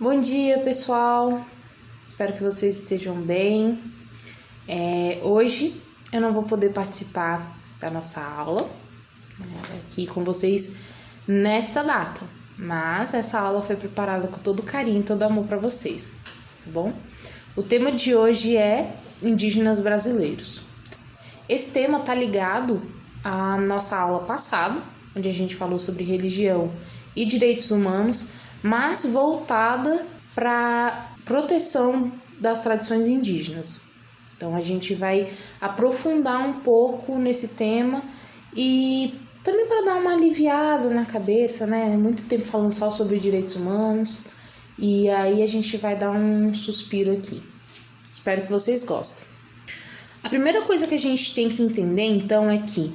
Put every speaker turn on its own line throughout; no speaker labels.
Bom dia, pessoal. Espero que vocês estejam bem. Hoje eu não vou poder participar da nossa aula aqui com vocês nesta data, mas essa aula foi preparada com todo carinho, todo amor para vocês, tá bom? O tema de hoje é indígenas brasileiros. Esse tema tá ligado à nossa aula passada, onde a gente falou sobre religião e direitos humanos, mas voltada para proteção das tradições indígenas. Então a gente vai aprofundar um pouco nesse tema e também para dar uma aliviada na cabeça, né? Muito tempo falando só sobre direitos humanos, e aí a gente vai dar um suspiro aqui. Espero que vocês gostem. A primeira coisa que a gente tem que entender, então, é que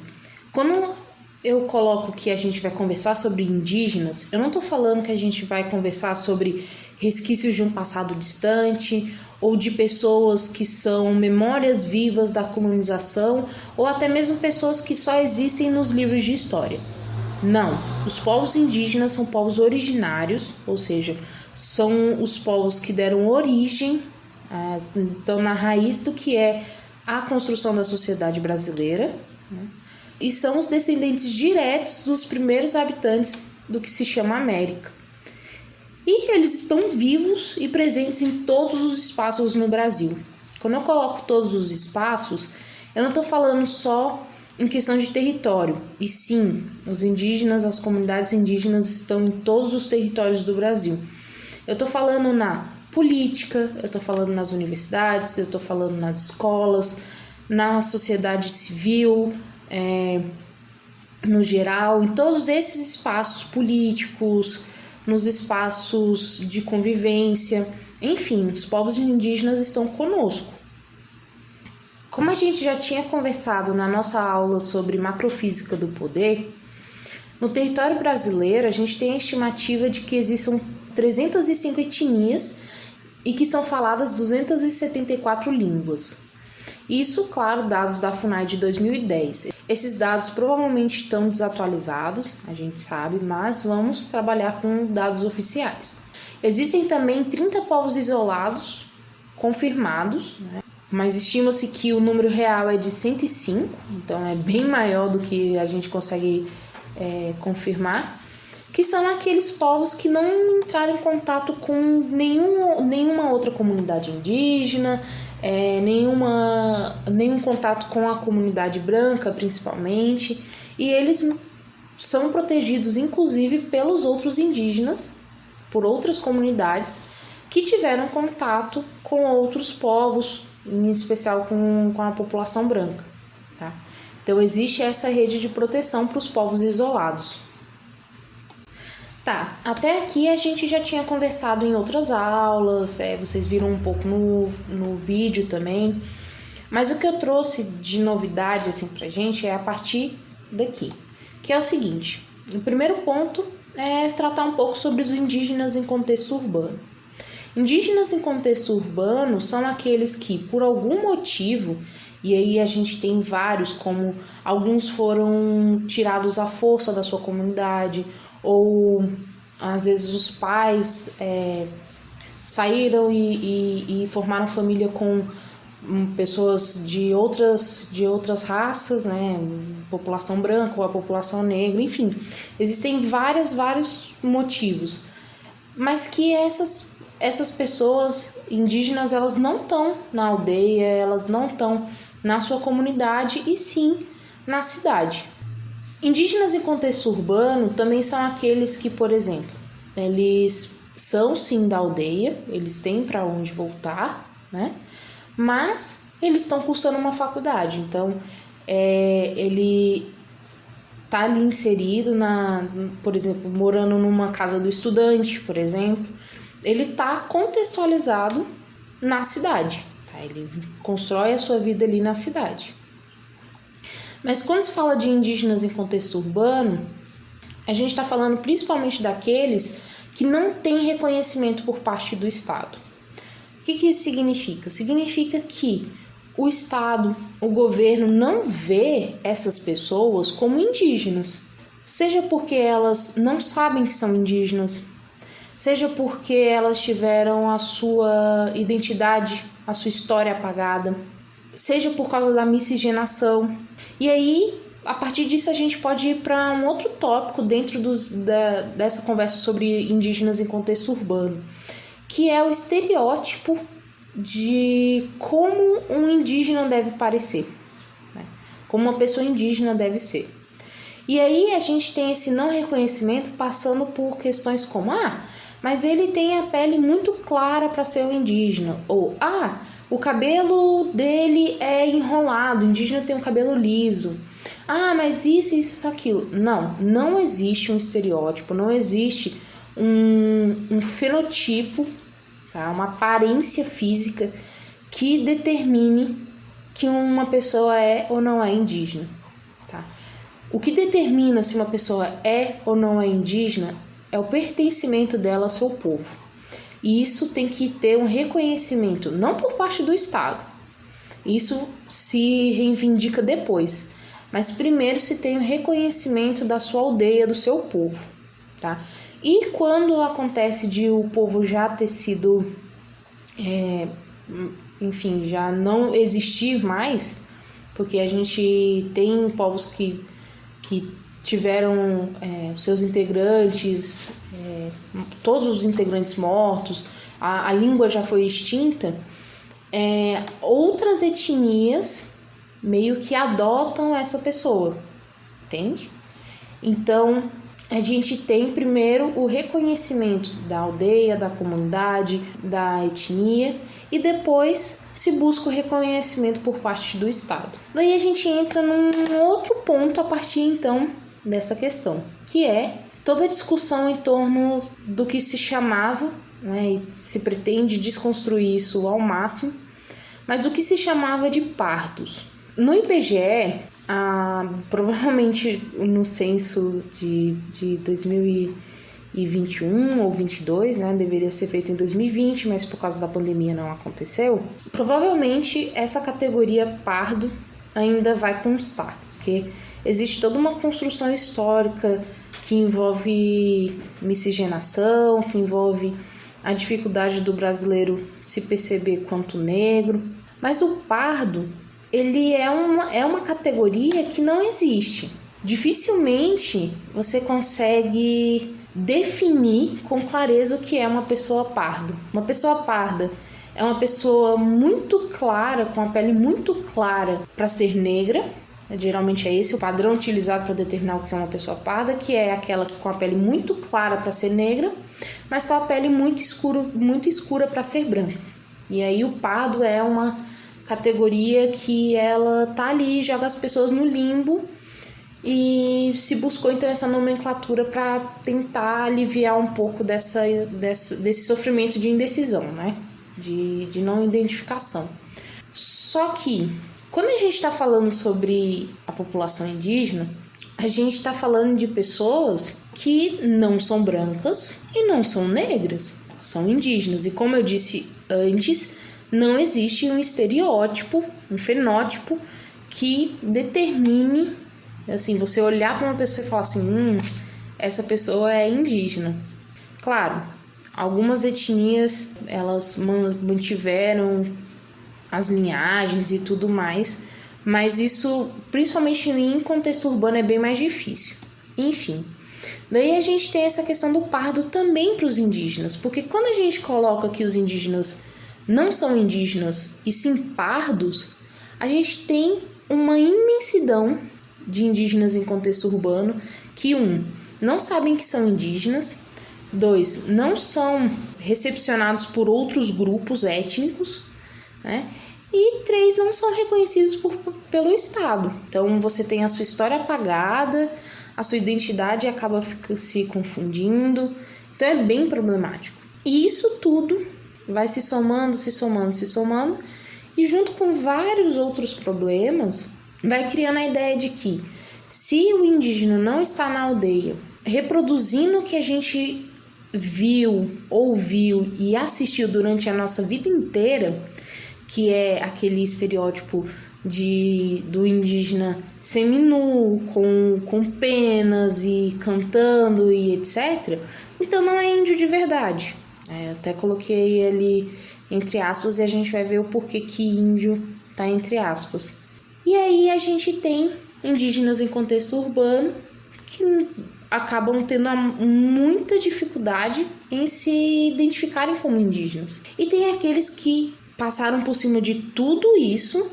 quando eu coloco que a gente vai conversar sobre indígenas, eu não estou falando que a gente vai conversar sobre resquícios de um passado distante ou de pessoas que são memórias vivas da colonização ou até mesmo pessoas que só existem nos livros de história. Não, os povos indígenas são povos originários, ou seja, são os povos que deram origem, estão na raiz do que é a construção da sociedade brasileira, né? E são os descendentes diretos dos primeiros habitantes do que se chama América. E eles estão vivos e presentes em todos os espaços no Brasil. Quando eu coloco todos os espaços, eu não estou falando só em questão de território. E sim, os indígenas, as comunidades indígenas estão em todos os territórios do Brasil. Eu estou falando na política, eu estou falando nas universidades, eu estou falando nas escolas, na sociedade civil, no geral, em todos esses espaços políticos, nos espaços de convivência, enfim, os povos indígenas estão conosco. Como a gente já tinha conversado na nossa aula sobre macrofísica do poder, no território brasileiro a gente tem a estimativa de que existam 305 etnias e que são faladas 274 línguas. Isso, claro, dados da FUNAI de 2010. Esses dados provavelmente estão desatualizados, a gente sabe, mas vamos trabalhar com dados oficiais. Existem também 30 povos isolados, confirmados, né? Mas estima-se que o número real é de 105, então é bem maior do que a gente consegue confirmar, que são aqueles povos que não entraram em contato com nenhuma outra comunidade indígena, nenhum contato com a comunidade branca, principalmente, e eles são protegidos, inclusive, pelos outros indígenas, por outras comunidades que tiveram contato com outros povos, em especial com a população branca, tá? Então, existe essa rede de proteção para os povos isolados. Tá, até aqui a gente já tinha conversado em outras aulas, vocês viram um pouco no vídeo também, mas o que eu trouxe de novidade assim pra gente é a partir daqui, que é o seguinte: o primeiro ponto é tratar um pouco sobre os indígenas em contexto urbano. Indígenas em contexto urbano são aqueles que, por algum motivo, e aí a gente tem vários, como alguns foram tirados à força da sua comunidade, ou às vezes os pais saíram e formaram família com pessoas de outras raças, né? População branca ou a população negra, enfim, existem vários motivos, mas que essas pessoas indígenas, elas não estão na aldeia, elas não estão na sua comunidade e sim na cidade. Indígenas em contexto urbano também são aqueles que, por exemplo, eles são sim da aldeia, eles têm para onde voltar, né? Mas eles estão cursando uma faculdade, então ele tá ali inserido por exemplo, morando numa casa do estudante, por exemplo, ele tá contextualizado na cidade, tá? Ele constrói a sua vida ali na cidade. Mas quando se fala de indígenas em contexto urbano, a gente está falando principalmente daqueles que não têm reconhecimento por parte do Estado. O que isso significa? Significa que o Estado, o governo não vê essas pessoas como indígenas, seja porque elas não sabem que são indígenas, seja porque elas tiveram a sua identidade, a sua história apagada, seja por causa da miscigenação. E aí, a partir disso, a gente pode ir para um outro tópico dentro dessa conversa sobre indígenas em contexto urbano, que é o estereótipo de como um indígena deve parecer, né? Como uma pessoa indígena deve ser. E aí a gente tem esse não reconhecimento passando por questões como mas ele tem a pele muito clara para ser um indígena, ou o cabelo dele é enrolado, o indígena tem um cabelo liso, mas isso, aquilo. Não existe um estereótipo, não existe um fenotipo, tá? Uma aparência física que determine que uma pessoa é ou não é indígena, tá? O que determina se uma pessoa é ou não é indígena é o pertencimento dela ao seu povo. E isso tem que ter um reconhecimento, não por parte do Estado. Isso se reivindica depois. Mas primeiro se tem o reconhecimento da sua aldeia, do seu povo, tá? E quando acontece de o povo já ter sido, já não existir mais, porque a gente tem povos que tiveram seus integrantes, todos os integrantes mortos, a língua já foi extinta, outras etnias meio que adotam essa pessoa, entende? Então, a gente tem primeiro o reconhecimento da aldeia, da comunidade, da etnia, e depois se busca o reconhecimento por parte do Estado. Daí a gente entra num outro ponto a partir então dessa questão, que é toda a discussão em torno do que se chamava, e se pretende desconstruir isso ao máximo, mas do que se chamava de pardos. No IBGE, provavelmente no censo de 2021 ou 22, deveria ser feito em 2020, mas por causa da pandemia não aconteceu, provavelmente essa categoria pardo ainda vai constar, porque existe toda uma construção histórica que envolve miscigenação, que envolve a dificuldade do brasileiro se perceber quanto negro. Mas o pardo, ele é uma categoria que não existe. Dificilmente você consegue definir com clareza o que é uma pessoa parda. Uma pessoa parda é uma pessoa muito clara, com a pele muito clara para ser negra. Geralmente é esse o padrão utilizado para determinar o que é uma pessoa parda, que é aquela com a pele muito clara para ser negra, mas com a pele muito escura para ser branca. E aí o pardo é uma categoria que ela tá ali, joga as pessoas no limbo, e se buscou então essa nomenclatura para tentar aliviar um pouco desse sofrimento de indecisão, de não identificação. Só que quando a gente está falando sobre a população indígena, a gente está falando de pessoas que não são brancas e não são negras, são indígenas. E como eu disse antes, não existe um estereótipo, um fenótipo que determine, assim, você olhar para uma pessoa e falar assim, essa pessoa é indígena. Claro, algumas etnias, elas mantiveram as linhagens e tudo mais, mas isso, principalmente em contexto urbano, é bem mais difícil. Enfim, daí a gente tem essa questão do pardo também para os indígenas, porque quando a gente coloca que os indígenas não são indígenas e sim pardos, a gente tem uma imensidão de indígenas em contexto urbano que, não sabem que são indígenas, 2, não são recepcionados por outros grupos étnicos, e 3, não são reconhecidos pelo Estado. Então você tem a sua história apagada, a sua identidade acaba se confundindo, então é bem problemático. E isso tudo vai se somando, e junto com vários outros problemas, vai criando a ideia de que se o indígena não está na aldeia reproduzindo o que a gente viu, ouviu e assistiu durante a nossa vida inteira, que é aquele estereótipo do indígena seminu, com penas e cantando e etc., então não é índio de verdade. Eu até coloquei ali entre aspas e a gente vai ver o porquê que índio tá entre aspas. E aí a gente tem indígenas em contexto urbano que acabam tendo muita dificuldade em se identificarem como indígenas. E tem aqueles que passaram por cima de tudo isso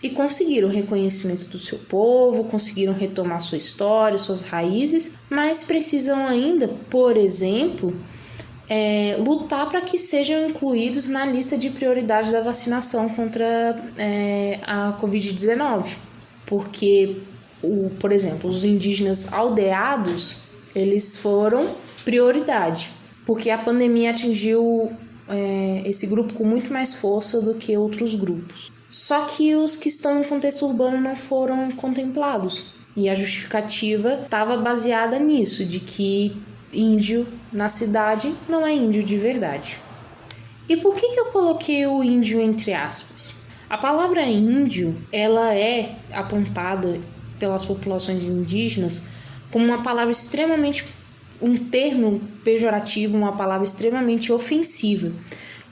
e conseguiram reconhecimento do seu povo, conseguiram retomar sua história, suas raízes, mas precisam ainda, por exemplo, lutar para que sejam incluídos na lista de prioridade da vacinação contra a Covid-19. Porque, por exemplo, os indígenas aldeados, eles foram prioridade, porque a pandemia atingiu esse grupo com muito mais força do que outros grupos. Só que os que estão em contexto urbano não foram contemplados. E a justificativa estava baseada nisso, de que índio na cidade não é índio de verdade. E por que eu coloquei o índio entre aspas? A palavra índio, ela é apontada pelas populações indígenas como uma palavra extremamente, um termo pejorativo, uma palavra extremamente ofensiva.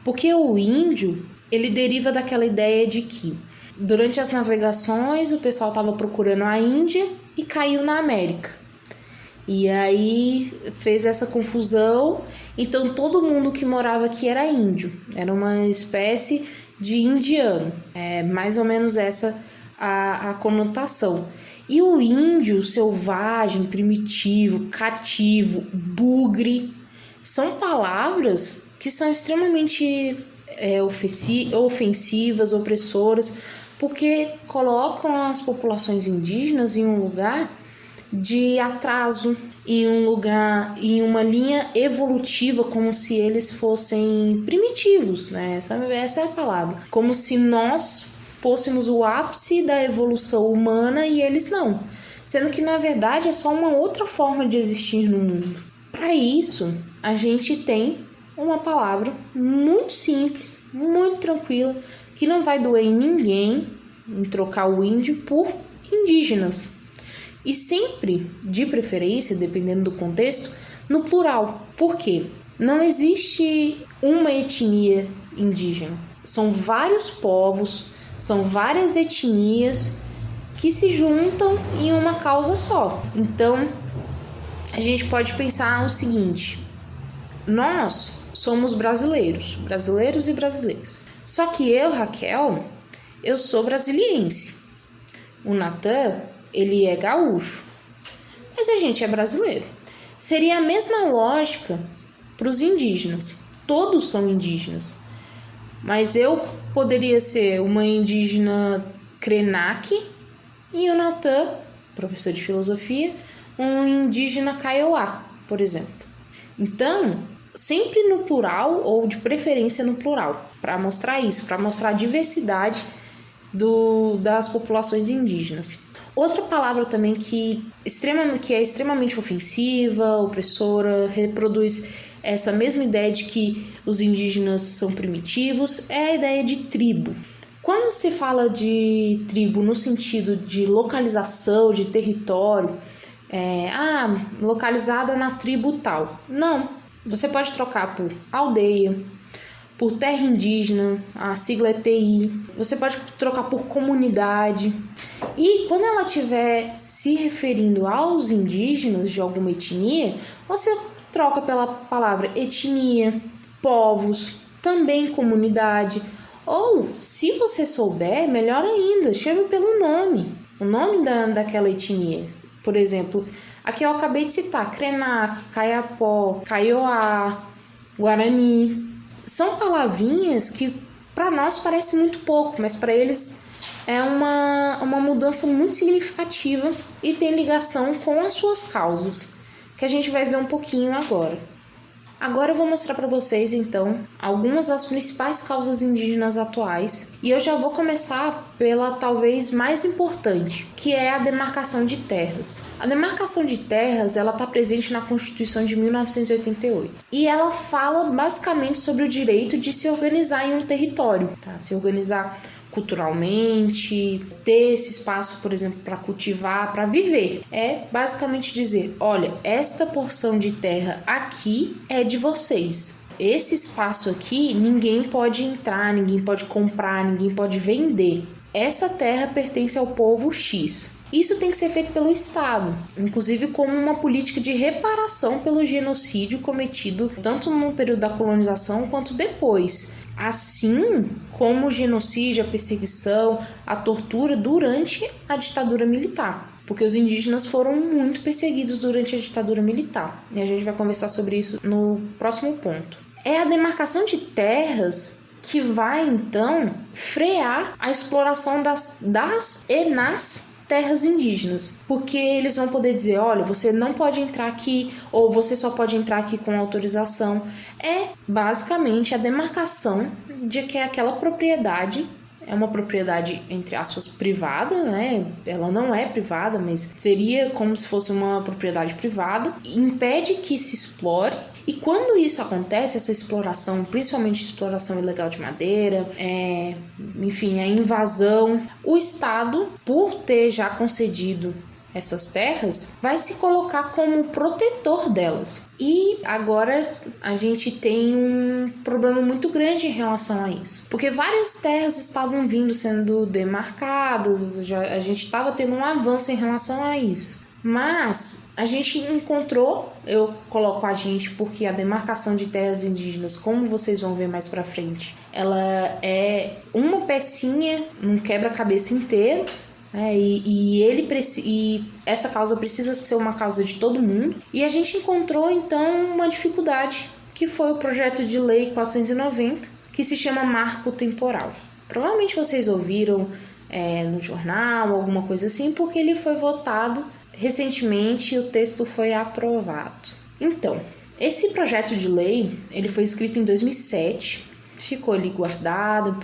Porque o índio, ele deriva daquela ideia de que durante as navegações o pessoal estava procurando a Índia e caiu na América. E aí fez essa confusão, então todo mundo que morava aqui era índio, era uma espécie de indiano, mais ou menos essa a conotação. E o índio selvagem, primitivo, cativo, bugre, são palavras que são extremamente ofensivas, opressoras, porque colocam as populações indígenas em um lugar de atraso, em uma linha evolutiva, como se eles fossem primitivos, né? Essa é a palavra. Como se nós fôssemos o ápice da evolução humana e eles não. Sendo que, na verdade, é só uma outra forma de existir no mundo. Para isso, a gente tem uma palavra muito simples, muito tranquila, que não vai doer em ninguém em trocar o índio por indígenas. E sempre, de preferência, dependendo do contexto, no plural. Por quê? Não existe uma etnia indígena. São vários povos, são várias etnias que se juntam em uma causa só. Então, a gente pode pensar o seguinte: nós somos brasileiros e brasileiras. Só que eu, Raquel, eu sou brasiliense. O Natan, ele é gaúcho. Mas a gente é brasileiro. Seria a mesma lógica para os indígenas. Todos são indígenas. Mas eu poderia ser uma indígena Krenak e o Natan, professor de filosofia, um indígena Kaiowá, por exemplo. Então, sempre no plural ou de preferência no plural, para mostrar isso, para mostrar a diversidade das populações indígenas. Outra palavra também que é extremamente ofensiva, opressora, reproduz essa mesma ideia de que os indígenas são primitivos, é a ideia de tribo. Quando se fala de tribo no sentido de localização, de território, localizada na tribo tal. Não, você pode trocar por aldeia, por terra indígena, a sigla é TI. Você pode trocar por comunidade. E quando ela estiver se referindo aos indígenas de alguma etnia, você troca pela palavra etnia, povos, também comunidade. Ou, se você souber, melhor ainda, chame pelo nome, o nome daquela etnia. Por exemplo, aqui eu acabei de citar Krenak, Kayapó, Kaiowá, Guarani. São palavrinhas que para nós parece muito pouco, mas para eles é uma mudança muito significativa e tem ligação com as suas causas, que a gente vai ver um pouquinho agora. Agora eu vou mostrar para vocês, então, algumas das principais causas indígenas atuais. E eu já vou começar pela talvez mais importante, que é a demarcação de terras. A demarcação de terras, ela está presente na Constituição de 1988. E ela fala basicamente sobre o direito de se organizar em um território, tá? Se organizar culturalmente, ter esse espaço, por exemplo, para cultivar, para viver. É basicamente dizer, olha, esta porção de terra aqui é de vocês. Esse espaço aqui ninguém pode entrar, ninguém pode comprar, ninguém pode vender. Essa terra pertence ao povo X. Isso tem que ser feito pelo Estado, inclusive como uma política de reparação pelo genocídio cometido tanto no período da colonização quanto depois. Assim como o genocídio, a perseguição, a tortura durante a ditadura militar. Porque os indígenas foram muito perseguidos durante a ditadura militar. E a gente vai conversar sobre isso no próximo ponto. É a demarcação de terras que vai, então, frear a exploração das e nas terras indígenas, porque eles vão poder dizer, olha, você não pode entrar aqui, ou você só pode entrar aqui com autorização. É basicamente a demarcação de que aquela propriedade é uma propriedade, entre aspas, privada, né? Ela não é privada, mas seria como se fosse uma propriedade privada, impede que se explore. E quando isso acontece, essa exploração, principalmente exploração ilegal de madeira, enfim, a invasão, o Estado, por ter já concedido essas terras, vai se colocar como protetor delas. E agora a gente tem um problema muito grande em relação a isso, porque várias terras estavam sendo demarcadas, a gente estava tendo um avanço em relação a isso. Mas a gente encontrou, eu coloco a gente porque a demarcação de terras indígenas, como vocês vão ver mais pra frente, ela é uma pecinha num quebra-cabeça inteiro. E essa causa precisa ser uma causa de todo mundo. E a gente encontrou então uma dificuldade, que foi o projeto de lei 490, que se chama Marco Temporal. Provavelmente vocês ouviram no jornal, alguma coisa assim, porque ele foi votado recentemente e o texto foi aprovado. Então, esse projeto de lei, ele foi escrito em 2007, ficou ali guardado,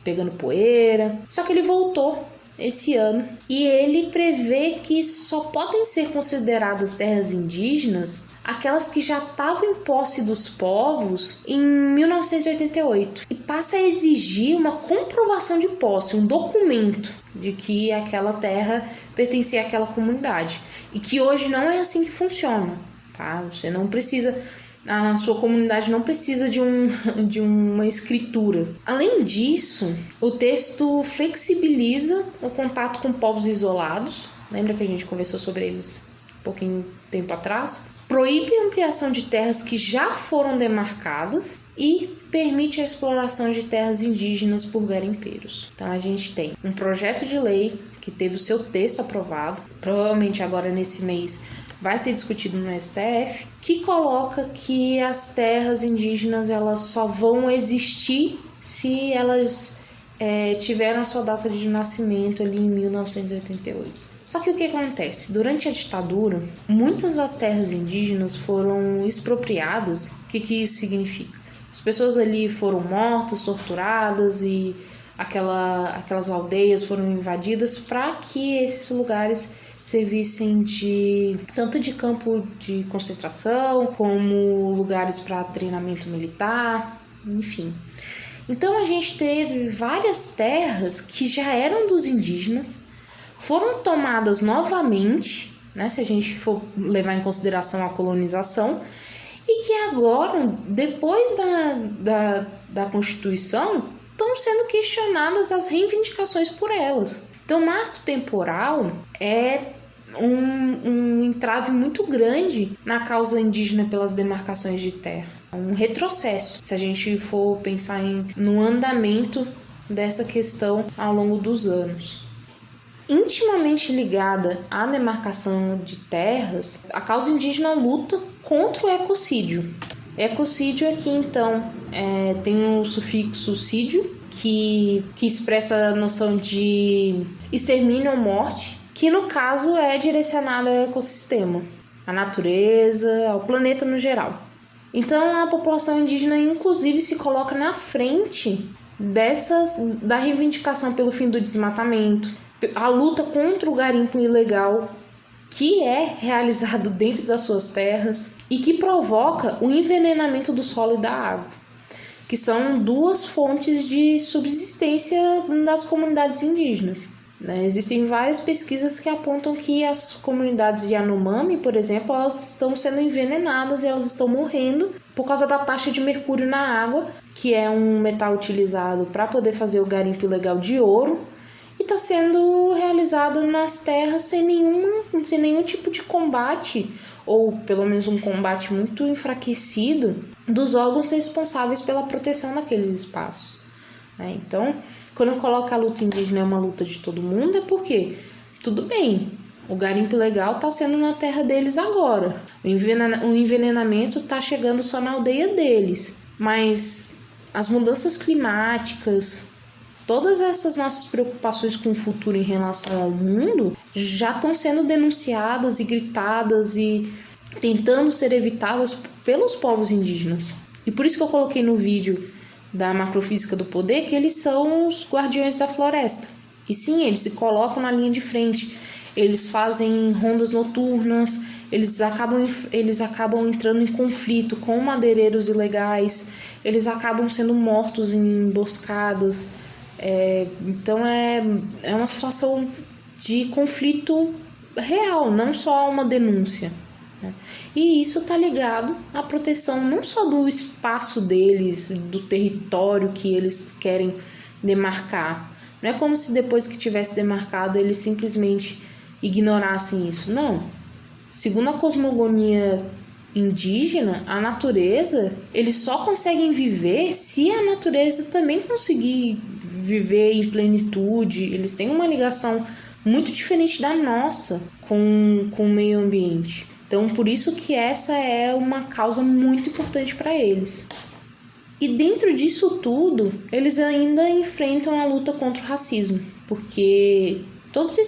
pegando poeira, só que ele voltou esse ano e ele prevê que só podem ser consideradas terras indígenas aquelas que já estavam em posse dos povos em 1988 e passa a exigir uma comprovação de posse, um documento de que aquela terra pertencia àquela comunidade, e que hoje não é assim que funciona, tá? Você não precisa, a sua comunidade não precisa de uma escritura. Além disso, o texto flexibiliza o contato com povos isolados. Lembra que a gente conversou sobre eles um pouquinho tempo atrás? Proíbe a ampliação de terras que já foram demarcadas e permite a exploração de terras indígenas por garimpeiros. Então a gente tem um projeto de lei que teve o seu texto aprovado, provavelmente agora nesse mês vai ser discutido no STF, que coloca que as terras indígenas elas só vão existir se elas tiveram a sua data de nascimento ali em 1988. Só que o que acontece? Durante a ditadura, muitas das terras indígenas foram expropriadas. O que isso significa? As pessoas ali foram mortas, torturadas e aquelas aldeias foram invadidas para que esses lugares servissem tanto de campo de concentração como lugares para treinamento militar, enfim. Então a gente teve várias terras que já eram dos indígenas, foram tomadas novamente, né, se a gente for levar em consideração a colonização, e que agora, depois da Constituição, estão sendo questionadas as reivindicações por elas. Então, o marco temporal é um entrave muito grande na causa indígena pelas demarcações de terra. É um retrocesso, se a gente for pensar no andamento dessa questão ao longo dos anos. Intimamente ligada à demarcação de terras, a causa indígena luta contra o ecocídio. Ecocídio aqui, então, tem o sufixo cídio, que expressa a noção de extermínio ou morte, que no caso é direcionado ao ecossistema, à natureza, ao planeta no geral. Então, a população indígena, inclusive, se coloca na frente da reivindicação pelo fim do desmatamento, a luta contra o garimpo ilegal que é realizado dentro das suas terras e que provoca o envenenamento do solo e da água. que são duas fontes de subsistência das comunidades indígenas. Existem várias pesquisas que apontam que as comunidades de Yanomami, por exemplo, elas estão sendo envenenadas e elas estão morrendo por causa da taxa de mercúrio na água, que é um metal utilizado para poder fazer o garimpo ilegal de ouro, e está sendo realizado nas terras sem nenhum tipo de combate, ou pelo menos um combate muito enfraquecido, dos órgãos responsáveis pela proteção daqueles espaços. Então, quando eu coloco a luta indígena é uma luta de todo mundo, é porque, tudo bem, o garimpo ilegal está sendo na terra deles agora, o envenenamento está chegando só na aldeia deles, mas as mudanças climáticas, todas essas nossas preocupações com o futuro em relação ao mundo já estão sendo denunciadas e gritadas e tentando ser evitadas pelos povos indígenas. E por isso que eu coloquei no vídeo da macrofísica do poder que eles são os guardiões da floresta. E sim, eles se colocam na linha de frente, eles fazem rondas noturnas, eles acabam entrando em conflito com madeireiros ilegais, eles acabam sendo mortos em emboscadas. Então é uma situação de conflito real, não só uma denúncia. E isso está ligado à proteção não só do espaço deles, do território que eles querem demarcar. Não é como se depois que tivesse demarcado eles simplesmente ignorassem isso. Não. Segundo a cosmogonia indígena, a natureza, eles só conseguem viver se a natureza também conseguir viver em plenitude. Eles têm uma ligação muito diferente da nossa com o meio ambiente. Então, por isso que essa é uma causa muito importante para eles. E dentro disso tudo, eles ainda enfrentam a luta contra o racismo, porque todos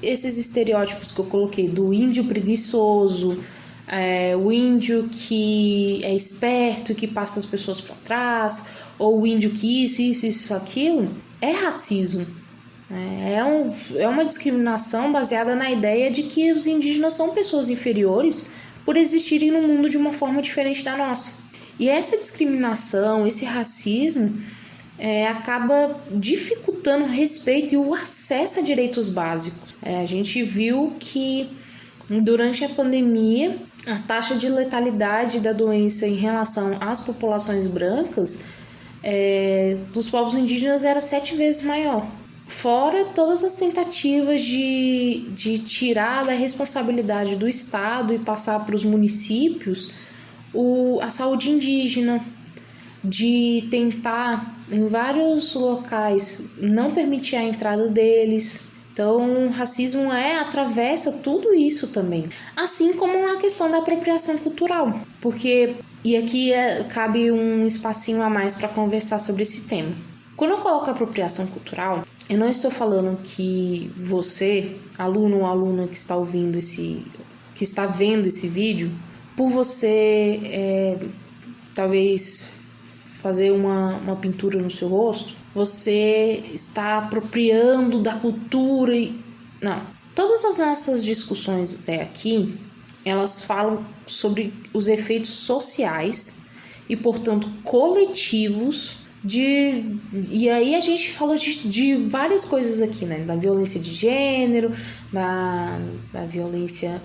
esses estereótipos que eu coloquei, do índio preguiçoso, o índio que é esperto, que passa as pessoas para trás, ou o índio que isso, aquilo, é racismo. É uma discriminação baseada na ideia de que os indígenas são pessoas inferiores por existirem no mundo de uma forma diferente da nossa. E essa discriminação, esse racismo, acaba dificultando o respeito e o acesso a direitos básicos. A gente viu que durante a pandemia, a taxa de letalidade da doença em relação às populações brancas dos povos indígenas era 7 vezes maior. Fora todas as tentativas de tirar da responsabilidade do Estado e passar para os municípios a saúde indígena, de tentar em vários locais não permitir a entrada deles. Então, o racismo atravessa tudo isso também. Assim como a questão da apropriação cultural. E aqui cabe um espacinho a mais para conversar sobre esse tema. Quando eu coloco apropriação cultural, eu não estou falando que você, aluno ou aluna que está que está vendo esse vídeo, por você talvez fazer uma pintura no seu rosto, você está apropriando da cultura Não. Todas as nossas discussões até aqui, elas falam sobre os efeitos sociais e, portanto, coletivos e aí a gente fala de várias coisas aqui, né? Da violência de gênero, da violência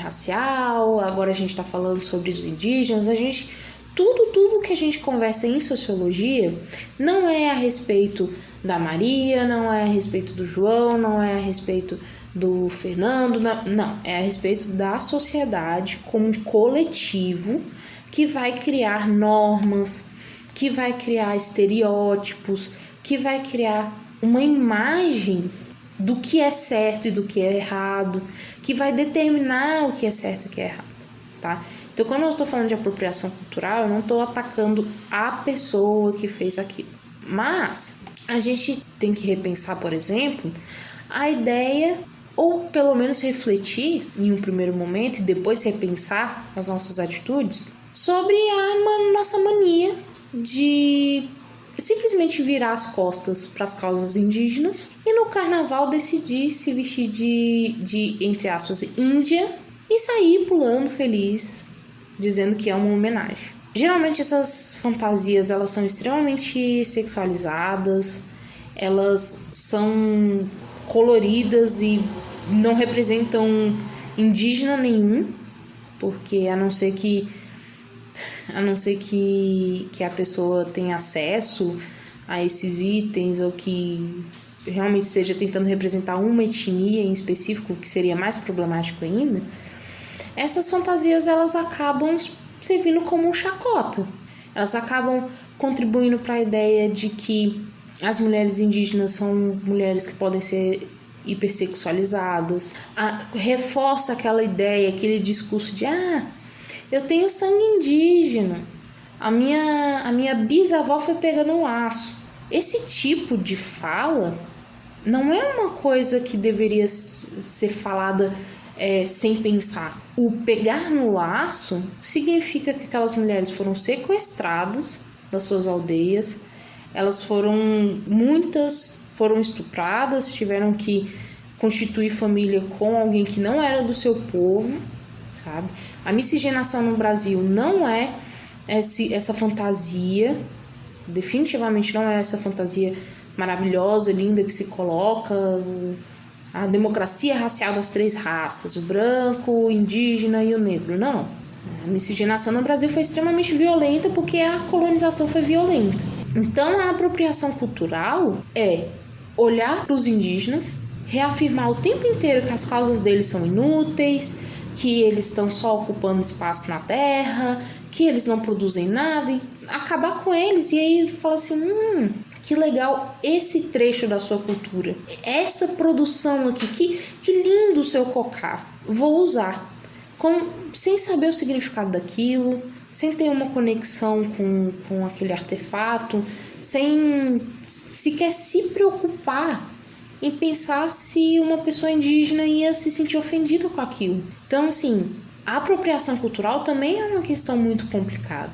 racial, agora a gente está falando sobre os indígenas, tudo que a gente conversa em sociologia não é a respeito da Maria, não é a respeito do João, não é a respeito do Fernando, não, é a respeito da sociedade como um coletivo que vai criar normas, que vai criar estereótipos, que vai criar uma imagem do que é certo e do que é errado, que vai determinar o que é certo e o que é errado, tá? Então, quando eu estou falando de apropriação cultural, eu não estou atacando a pessoa que fez aquilo. Mas a gente tem que repensar, por exemplo, a ideia, ou pelo menos refletir em um primeiro momento e depois repensar as nossas atitudes sobre a nossa mania de simplesmente virar as costas para as causas indígenas e no carnaval decidir se vestir de entre aspas, índia e sair pulando feliz, dizendo que é uma homenagem. Geralmente essas fantasias, elas são extremamente sexualizadas, elas são coloridas e não representam indígena nenhum, porque a não ser que a pessoa tenha acesso a esses itens ou que realmente esteja tentando representar uma etnia em específico, que seria mais problemático ainda, essas fantasias elas acabam servindo como um chacota. Elas acabam contribuindo para a ideia de que as mulheres indígenas são mulheres que podem ser hipersexualizadas. Reforça aquela ideia, aquele discurso de eu tenho sangue indígena, a minha bisavó foi pega no laço. Esse tipo de fala não é uma coisa que deveria ser falada sem pensar. O pegar no laço significa que aquelas mulheres foram sequestradas das suas aldeias, muitas foram estupradas, tiveram que constituir família com alguém que não era do seu povo, sabe? A miscigenação no Brasil não é essa fantasia, definitivamente não é essa fantasia maravilhosa, linda que se coloca, a democracia racial das 3 raças, o branco, o indígena e o negro. Não. A miscigenação no Brasil foi extremamente violenta porque a colonização foi violenta. Então, a apropriação cultural é olhar para os indígenas, reafirmar o tempo inteiro que as causas deles são inúteis, que eles estão só ocupando espaço na terra, que eles não produzem nada, e acabar com eles e aí falar assim, que legal esse trecho da sua cultura, essa produção aqui, que lindo o seu cocá, vou usar, sem saber o significado daquilo, sem ter uma conexão com aquele artefato, sem sequer se preocupar em pensar se uma pessoa indígena ia se sentir ofendida com aquilo. Então, assim, a apropriação cultural também é uma questão muito complicada,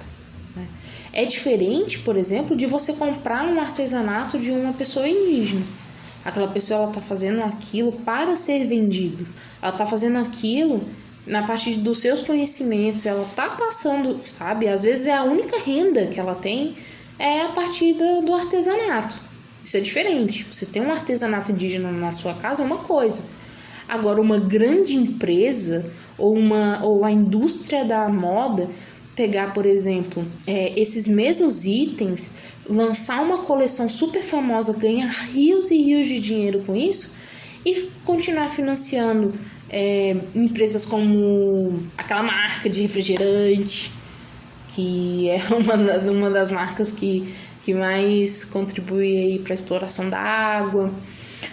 né? É diferente, por exemplo, de você comprar um artesanato de uma pessoa indígena. Aquela pessoa está fazendo aquilo para ser vendido. Ela está fazendo aquilo na partir dos seus conhecimentos. Ela está passando, sabe? Às vezes é a única renda que ela tem a partir do artesanato. Isso é diferente. Você tem um artesanato indígena na sua casa é uma coisa. Agora, uma grande empresa ou a indústria da moda pegar, por exemplo, esses mesmos itens, lançar uma coleção super famosa, ganhar rios e rios de dinheiro com isso e continuar financiando empresas como aquela marca de refrigerante, que é uma das marcas que mais contribui para a exploração da água,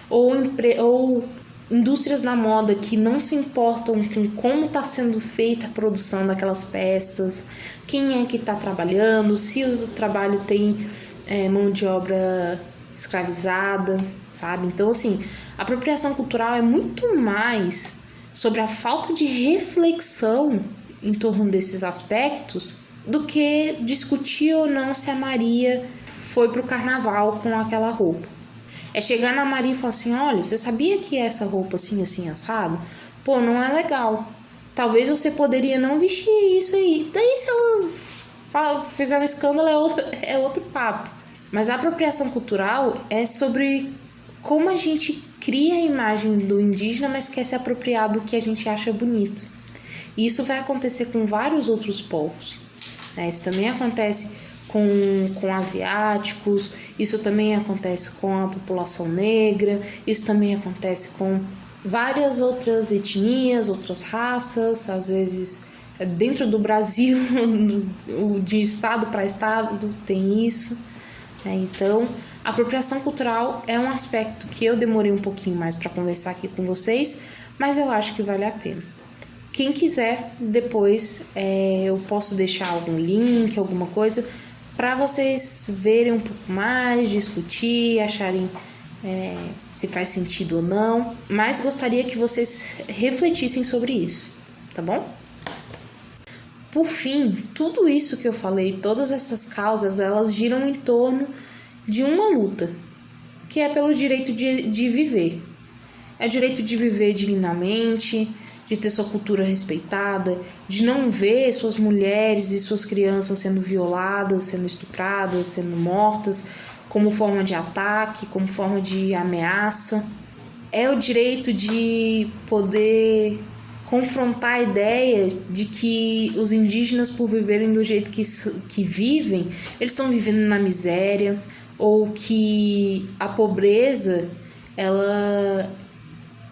ou indústrias na moda que não se importam com como está sendo feita a produção daquelas peças, quem é que está trabalhando, se o trabalho tem mão de obra escravizada, sabe? Então, assim, a apropriação cultural é muito mais sobre a falta de reflexão em torno desses aspectos do que discutir ou não se a Maria foi pro carnaval com aquela roupa. É chegar na Maria e falar assim, olha, você sabia que essa roupa assim, assim, assado? Pô, não é legal. Talvez você poderia não vestir isso aí. Daí se ela fizer um escândalo é outro papo. Mas a apropriação cultural é sobre como a gente cria a imagem do indígena, mas quer se apropriar do que a gente acha bonito. E isso vai acontecer com vários outros povos. Isso também acontece com asiáticos, isso também acontece com a população negra, isso também acontece com várias outras etnias, outras raças, às vezes dentro do Brasil, de estado para estado tem isso. Então, a apropriação cultural é um aspecto que eu demorei um pouquinho mais para conversar aqui com vocês, mas eu acho que vale a pena. Quem quiser, depois eu posso deixar algum link, alguma coisa, para vocês verem um pouco mais, discutir, acharem se faz sentido ou não. Mas gostaria que vocês refletissem sobre isso, tá bom? Por fim, tudo isso que eu falei, todas essas causas, elas giram em torno de uma luta, que é pelo direito de viver. É o direito de viver dignamente, de ter sua cultura respeitada, de não ver suas mulheres e suas crianças sendo violadas, sendo estupradas, sendo mortas, como forma de ataque, como forma de ameaça. É o direito de poder confrontar a ideia de que os indígenas, por viverem do jeito que vivem, eles estão vivendo na miséria, ou que a pobreza ela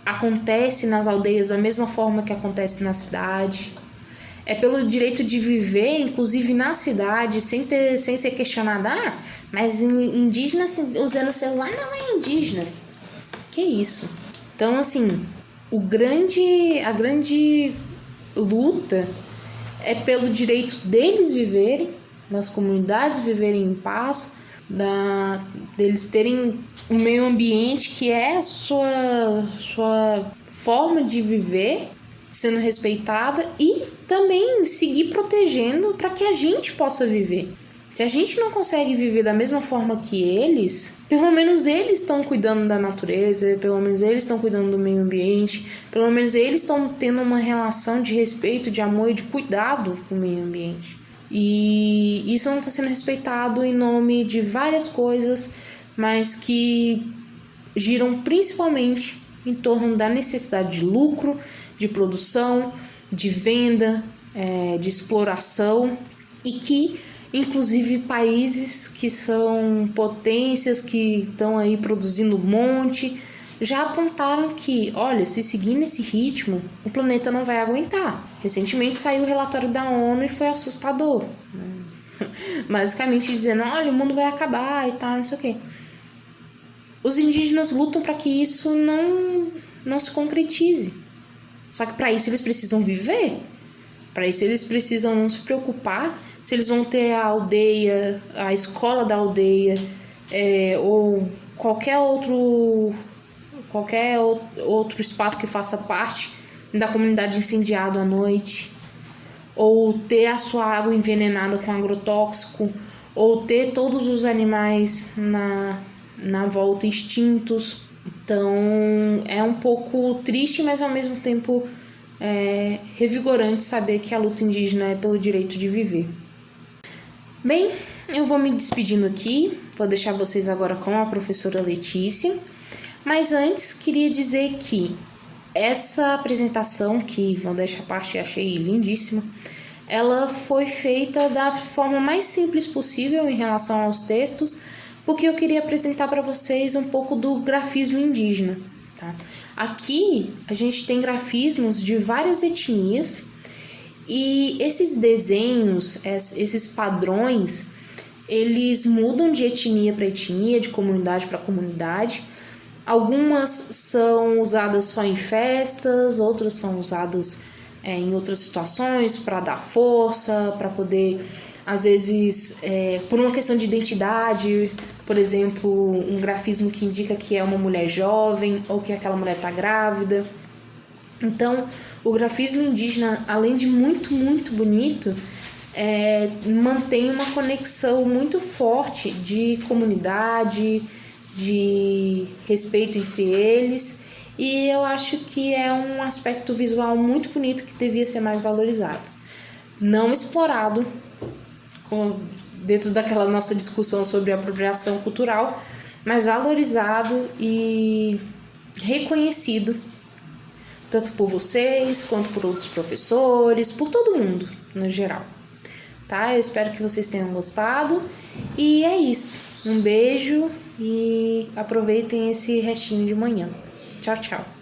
acontece nas aldeias da mesma forma que acontece na cidade. É pelo direito de viver, inclusive na cidade, sem ser questionada. Mas indígena usando celular não é indígena. Que isso? Então, assim, a grande luta é pelo direito deles viverem, das comunidades viverem em paz, deles terem um meio ambiente que é a sua forma de viver, sendo respeitada, e também seguir protegendo para que a gente possa viver. Se a gente não consegue viver da mesma forma que eles, pelo menos eles estão cuidando da natureza, pelo menos eles estão cuidando do meio ambiente, pelo menos eles estão tendo uma relação de respeito, de amor e de cuidado com o meio ambiente. E isso não está sendo respeitado em nome de várias coisas, mas que giram principalmente em torno da necessidade de lucro, de produção, de venda, de exploração, e que inclusive países que são potências, que estão aí produzindo um monte, já apontaram que, olha, se seguir nesse ritmo, o planeta não vai aguentar. Recentemente saiu o relatório da ONU e foi assustador, né? Basicamente dizendo, olha, o mundo vai acabar e tal, não sei o quê. Os indígenas lutam para que isso não se concretize. Só que para isso eles precisam viver. Para isso eles precisam não se preocupar se eles vão ter a aldeia, a escola da aldeia, ou qualquer outro espaço que faça parte da comunidade incendiado à noite, ou ter a sua água envenenada com agrotóxico, ou ter todos os animais na volta extintos. Então é um pouco triste, mas ao mesmo tempo revigorante saber que a luta indígena é pelo direito de viver. Bem, eu vou me despedindo aqui, vou deixar vocês agora com a professora Letícia, mas antes queria dizer que essa apresentação, que modéstia à parte achei lindíssima, ela foi feita da forma mais simples possível em relação aos textos, porque eu queria apresentar para vocês um pouco do grafismo indígena, tá? Aqui a gente tem grafismos de várias etnias, e esses desenhos, esses padrões, eles mudam de etnia para etnia, de comunidade para comunidade. Algumas são usadas só em festas, outras são usadas em outras situações para dar força, para poder, às vezes, por uma questão de identidade, por exemplo, um grafismo que indica que é uma mulher jovem ou que aquela mulher está grávida. Então, o grafismo indígena, além de muito, muito bonito, mantém uma conexão muito forte de comunidade, de respeito entre eles, e eu acho que é um aspecto visual muito bonito que devia ser mais valorizado. Não explorado, dentro daquela nossa discussão sobre apropriação cultural, mas valorizado e reconhecido, tanto por vocês, quanto por outros professores, por todo mundo, no geral. Tá? Eu espero que vocês tenham gostado. E é isso. Um beijo e aproveitem esse restinho de manhã. Tchau, tchau.